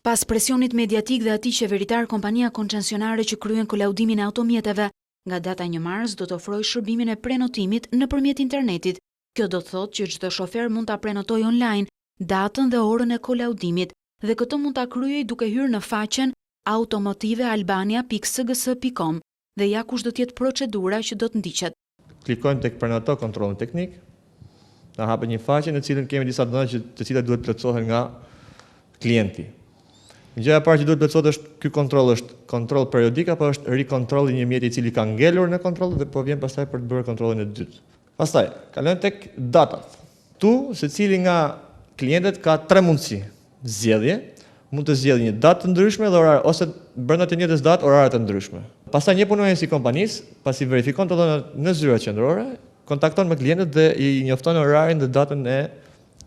Pas presionit mediatik dhe atij qeveritar, kompania koncesionare që kryen kolaudimin e automjeteve, nga data 1 mars do të ofrojë shërbimin e prenotimit nëpërmjet internetit. Kjo do të thotë që çdo shofer mund ta prenotojë online datën dhe orën e kolaudimit dhe këtë mund ta kryejë duke hyrë në faqen automotivealbania.sgs.com dhe ja kush do të jetë procedura që do të ndiqet. Klikojmë tek prenoto kontrollin teknik. Na hapet një faqe në cilën kemi disa dhëna të cilat duhet plotësohen nga klienti. Gjëja e parë që duhet plotësohet është ky kontroll është kontroll periodik apo është rikontrolli një mjeti I cili ka ngelur në kontroll dhe po vjen pastaj për të bërë kontrollin e dytë. Pastaj, kalojmë tek datat. Tu secili nga klientët ka 3 mundësi. Zgjedhje, mund të zgjedhë një datë të ndryshme dhe orar ose brenda të njëjtës datë orare të ndryshme. Pastaj një punonjës I kompanisë, pasi verifikon të dhënat në zyrat qendrore, kontakton me klientët dhe I njofton orarin dhe datën e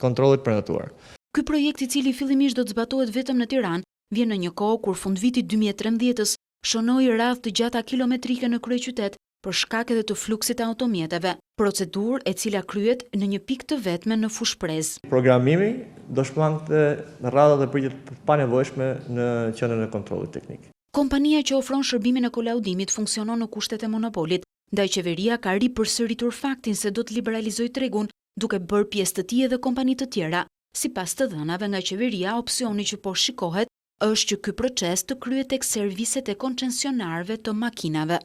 kontrollit prenotuar. Ky projekt I cili fillimisht do të zbatohet vetëm në Tiranë, vjen në një kohë kur fundvitit 2013 shënoi radhë të gjata kilometrike në kryeqytet për shkak edhe të fluksit të automjeteve, procedurë e cila kryhet në një pikë të vetme në fushprezë. Programimi do shmangte radha dhe pritjet të panevojshme në qendrën e kontrollit teknik. Kompania që ofron shërbimin e kolaudimit funksionon në kushtet e monopolit, ndaj qeveria ka ripërsëritur faktin se do të liberalizojë tregun duke bërë pjesë të tij edhe kompani të tjera. Sipas të dhënave nga qeveria, opsioni që po shikohet është që ky proces të kryhet tek serviset e koncesionarëve të makinave.